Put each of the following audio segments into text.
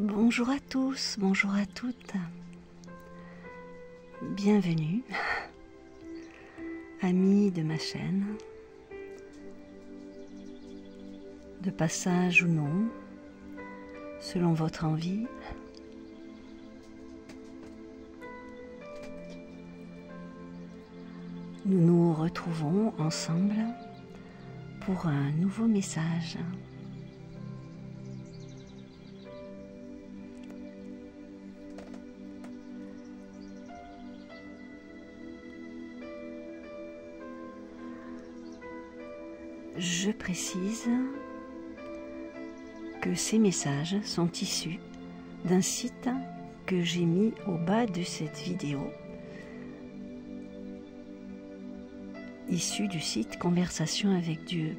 Bonjour à tous, bonjour à toutes. Bienvenue, amis de ma chaîne, de passage ou non, selon votre envie. Nous nous retrouvons ensemble pour un nouveau message. Je précise que ces messages sont issus d'un site que j'ai mis au bas de cette vidéo, issu du site Conversation avec Dieu.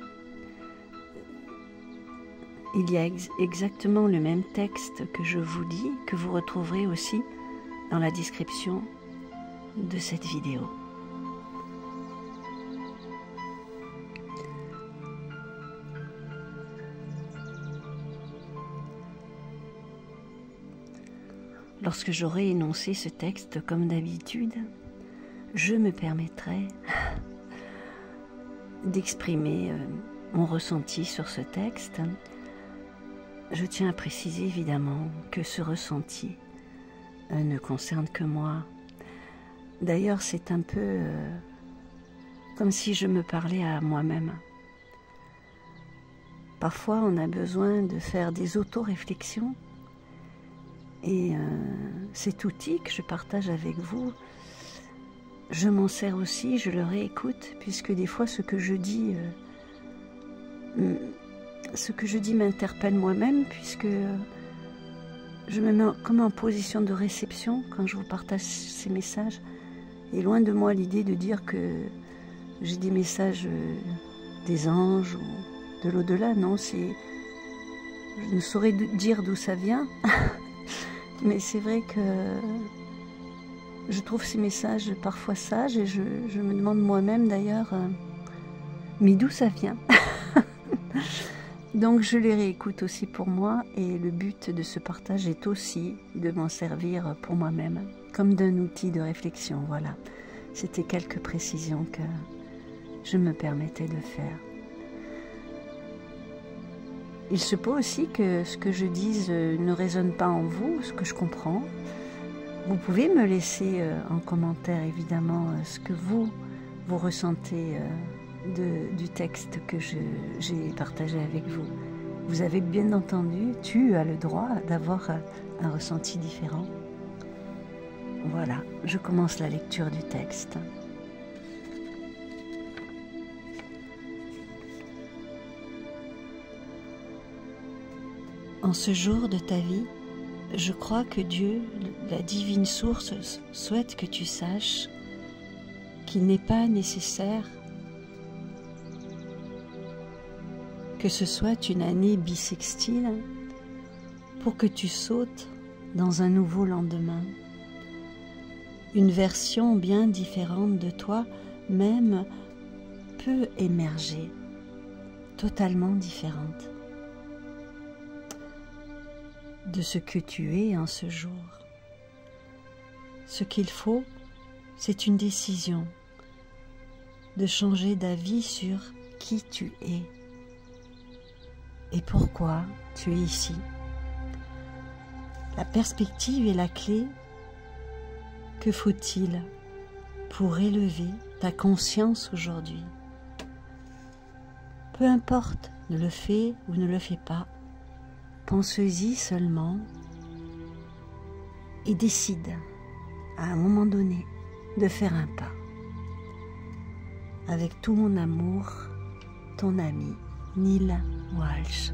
Il y a exactement le même texte que je vous lis, que vous retrouverez aussi dans la description de cette vidéo. Lorsque j'aurai énoncé ce texte comme d'habitude, je me permettrai d'exprimer mon ressenti sur ce texte. Je tiens à préciser évidemment que ce ressenti ne concerne que moi. D'ailleurs, c'est un peu comme si je me parlais à moi-même. Parfois, on a besoin de faire des auto-réflexions. Et cet outil que je partage avec vous, je m'en sers aussi, je le réécoute, puisque des fois ce que je dis m'interpelle moi-même, puisque je me mets comme en position de réception quand je vous partage ces messages. Et loin de moi l'idée de dire que j'ai des messages des anges ou de l'au-delà, non, je ne saurais dire d'où ça vient. Mais c'est vrai que je trouve ces messages parfois sages et je me demande moi-même d'ailleurs, mais d'où ça vient? Donc je les réécoute aussi pour moi et le but de ce partage est aussi de m'en servir pour moi-même, comme d'un outil de réflexion. Voilà, c'était quelques précisions que je me permettais de faire. Il se peut aussi que ce que je dise ne résonne pas en vous, ce que je comprends. Vous pouvez me laisser en commentaire évidemment ce que vous ressentez du texte que j'ai partagé avec vous. Vous avez bien entendu, tu as le droit d'avoir un ressenti différent. Voilà, je commence la lecture du texte. En ce jour de ta vie, je crois que Dieu, la divine source, souhaite que tu saches qu'il n'est pas nécessaire que ce soit une année bissextile pour que tu sautes dans un nouveau lendemain. Une version bien différente de toi-même peut émerger, totalement différente de ce que tu es en ce jour. Ce qu'il faut, c'est une décision de changer d'avis sur qui tu es et pourquoi tu es ici. La perspective est la clé. Que faut-il pour élever ta conscience aujourd'hui? Peu importe, ne le fais ou ne le fais pas. Pense-y seulement et décide à un moment donné de faire un pas. Avec tout mon amour, ton ami Neil Walsh.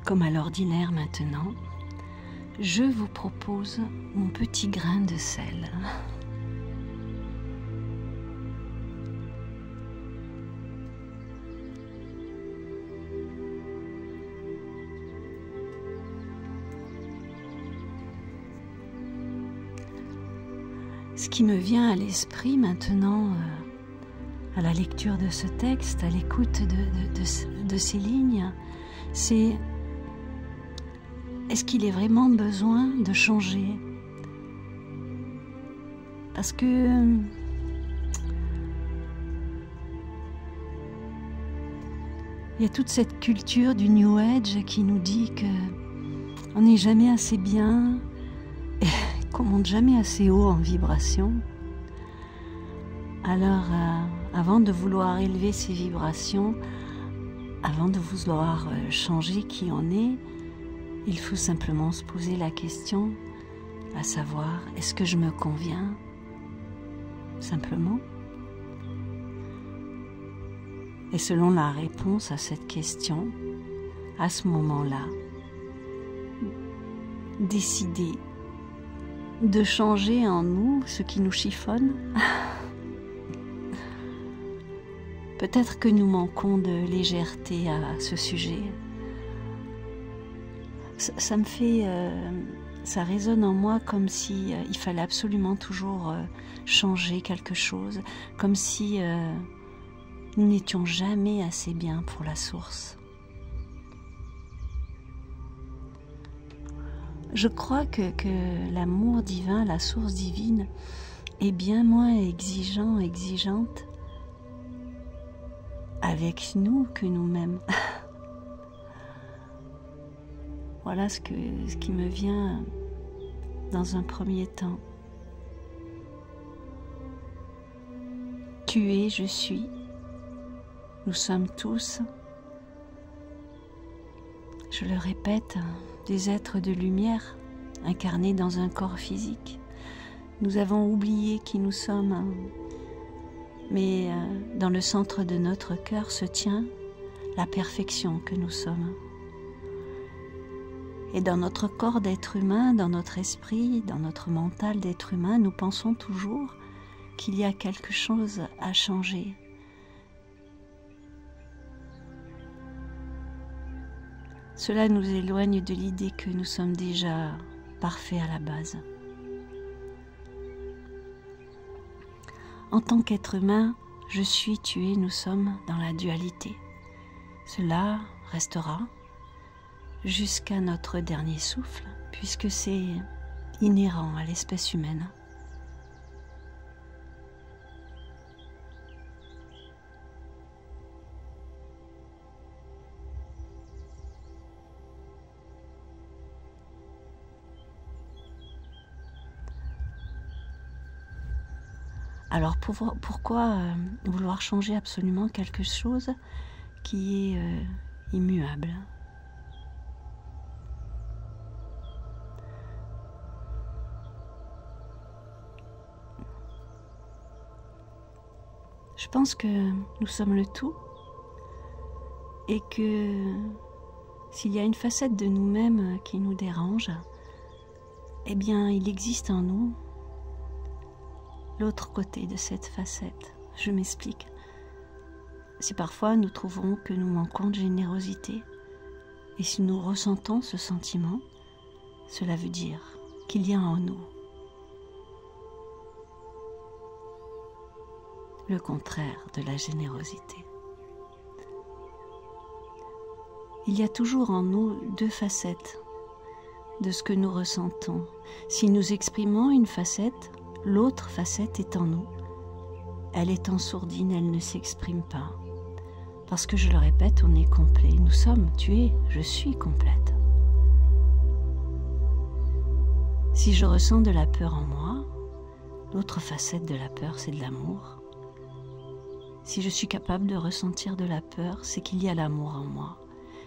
Comme à l'ordinaire maintenant, je vous propose mon petit grain de sel. Ce qui me vient à l'esprit maintenant, à la lecture de ce texte, à l'écoute de ces lignes, c'est: est-ce qu'il est vraiment besoin de changer? Parce que il y a toute cette culture du New Age qui nous dit que on n'est jamais assez bien, et qu'on monte jamais assez haut en vibration. Alors, avant de vouloir élever ces vibrations, avant de vouloir changer qui on est, il faut simplement se poser la question, à savoir, est-ce que je me conviens? Simplement. Et selon la réponse à cette question, à ce moment-là, décider de changer en nous ce qui nous chiffonne. Peut-être que nous manquons de légèreté à ce sujet. Ça me fait... ça résonne en moi comme si il fallait absolument toujours changer quelque chose, comme si nous n'étions jamais assez bien pour la source. Je crois que l'amour divin, la source divine, est bien moins exigeante avec nous que nous-mêmes. Voilà ce qui me vient dans un premier temps. Tu es, je suis. Nous sommes tous, je le répète, des êtres de lumière incarnés dans un corps physique. Nous avons oublié qui nous sommes, mais dans le centre de notre cœur se tient la perfection que nous sommes. Et dans notre corps d'être humain, dans notre esprit, dans notre mental d'être humain, nous pensons toujours qu'il y a quelque chose à changer. Cela nous éloigne de l'idée que nous sommes déjà parfaits à la base. En tant qu'être humain, je suis, tu es, nous sommes dans la dualité. Cela restera jusqu'à notre dernier souffle, puisque c'est inhérent à l'espèce humaine. Alors pourquoi vouloir changer absolument quelque chose qui est immuable ? Je pense que nous sommes le tout et que s'il y a une facette de nous-mêmes qui nous dérange, eh bien il existe en nous l'autre côté de cette facette. Je m'explique. Si parfois nous trouvons que nous manquons de générosité, et si nous ressentons ce sentiment, cela veut dire qu'il y a en nous le contraire de la générosité. Il y a toujours en nous deux facettes de ce que nous ressentons. Si nous exprimons une facette, l'autre facette est en nous. Elle est en sourdine, elle ne s'exprime pas. Parce que, je le répète, on est complet. Nous sommes, tu es, je suis complète. Si je ressens de la peur en moi, l'autre facette de la peur, c'est de l'amour. Si je suis capable de ressentir de la peur, c'est qu'il y a l'amour en moi.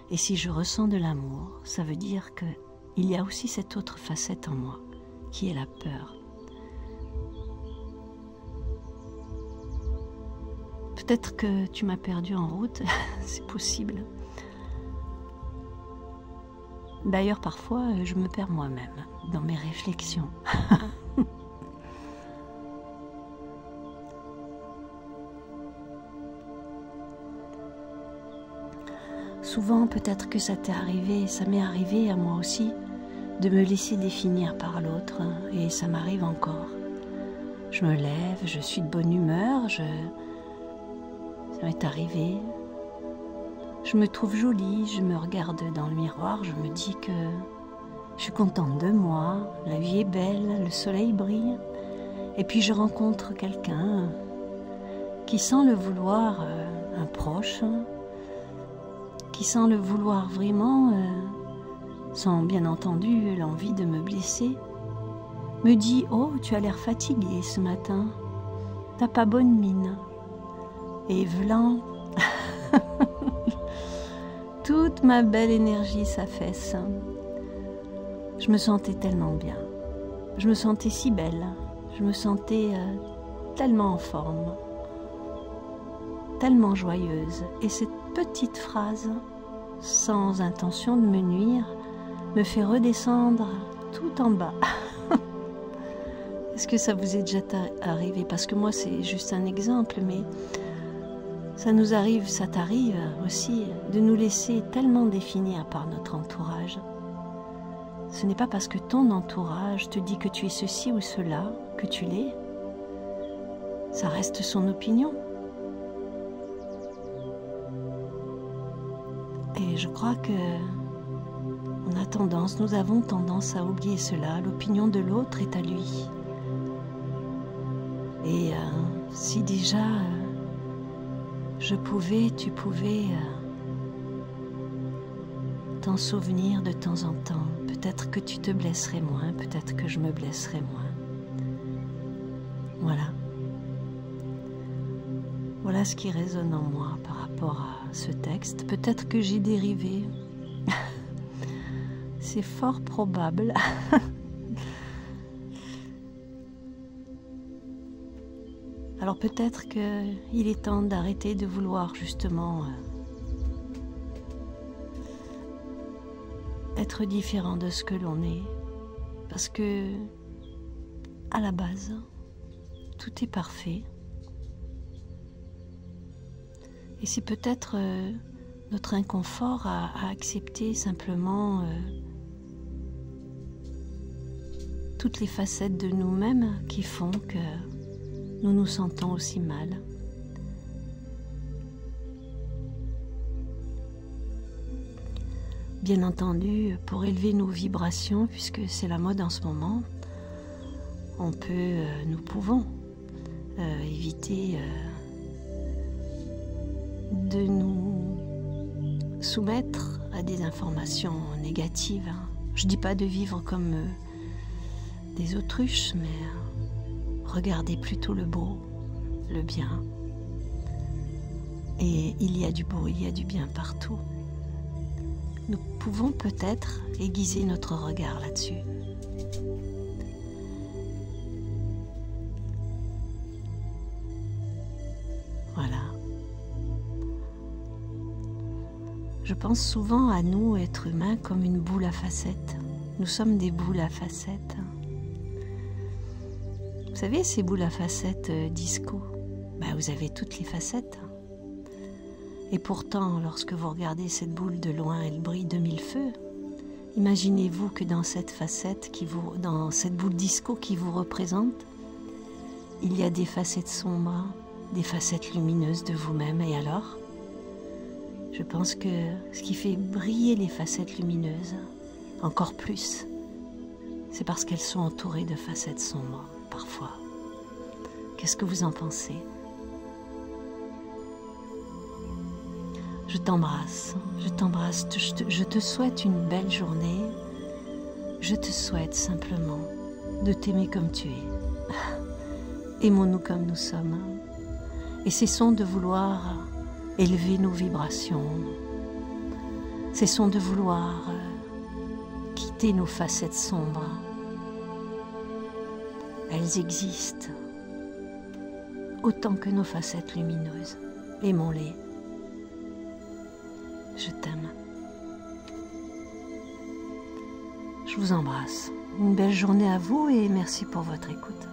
Et si je ressens de l'amour, ça veut dire qu'il y a aussi cette autre facette en moi, qui est la peur. Peut-être que tu m'as perdu en route, c'est possible. D'ailleurs, parfois, je me perds moi-même dans mes réflexions. Souvent, peut-être que ça t'est arrivé, ça m'est arrivé à moi aussi, de me laisser définir par l'autre, et ça m'arrive encore. Je me lève, je suis de bonne humeur, ça m'est arrivé. Je me trouve jolie, je me regarde dans le miroir, je me dis que je suis contente de moi, la vie est belle, le soleil brille. Et puis je rencontre quelqu'un qui, sans le vouloir, un proche, qui sans le vouloir vraiment, sans bien entendu l'envie de me blesser, me dit « Oh, tu as l'air fatiguée ce matin, t'as pas bonne mine. » Et v'lan, toute ma belle énergie s'affaisse. Je me sentais tellement bien, je me sentais si belle, je me sentais tellement en forme, tellement joyeuse. Et cette petite phrase, sans intention de me nuire, me fait redescendre tout en bas. Est-ce que ça vous est déjà arrivé? Parce que moi, c'est juste un exemple, mais ça nous arrive, ça t'arrive aussi, de nous laisser tellement définir par notre entourage. Ce n'est pas parce que ton entourage te dit que tu es ceci ou cela, que tu l'es. Ça reste son opinion. Et je crois que nous avons tendance à oublier cela. L'opinion de l'autre est à lui. Et si déjà tu pouvais t'en souvenir de temps en temps, peut-être que tu te blesserais moins, peut-être que je me blesserais moins. Voilà. Voilà ce qui résonne en moi par rapport à ce texte. Peut-être que j'ai dérivé. C'est fort probable. Alors peut-être qu'il est temps d'arrêter de vouloir justement être différent de ce que l'on est. Parce que, à la base, tout est parfait. Et c'est peut-être notre inconfort à accepter simplement toutes les facettes de nous-mêmes qui font que nous nous sentons aussi mal. Bien entendu, pour élever nos vibrations, puisque c'est la mode en ce moment, nous pouvons éviter de nous soumettre à des informations négatives. Je ne dis pas de vivre comme des autruches, mais regardez plutôt le beau, le bien. Et il y a du beau, il y a du bien partout. Nous pouvons peut-être aiguiser notre regard là-dessus. Voilà. Je pense souvent à nous, êtres humains, comme une boule à facettes. Nous sommes des boules à facettes. Vous savez, ces boules à facettes disco, vous avez toutes les facettes. Et pourtant, lorsque vous regardez cette boule de loin, elle brille de mille feux. Imaginez-vous que dans cette facette, dans cette boule disco qui vous représente, il y a des facettes sombres, des facettes lumineuses de vous-même. Et alors, je pense que ce qui fait briller les facettes lumineuses, encore plus, c'est parce qu'elles sont entourées de facettes sombres, parfois. Qu'est-ce que vous en pensez ? Je t'embrasse, je te souhaite une belle journée. Je te souhaite simplement de t'aimer comme tu es. Aimons-nous comme nous sommes. Et cessons de vouloir élever nos vibrations. Cessons de vouloir quitter nos facettes sombres. Elles existent autant que nos facettes lumineuses. Aimons-les. Je t'aime. Je vous embrasse. Une belle journée à vous et merci pour votre écoute.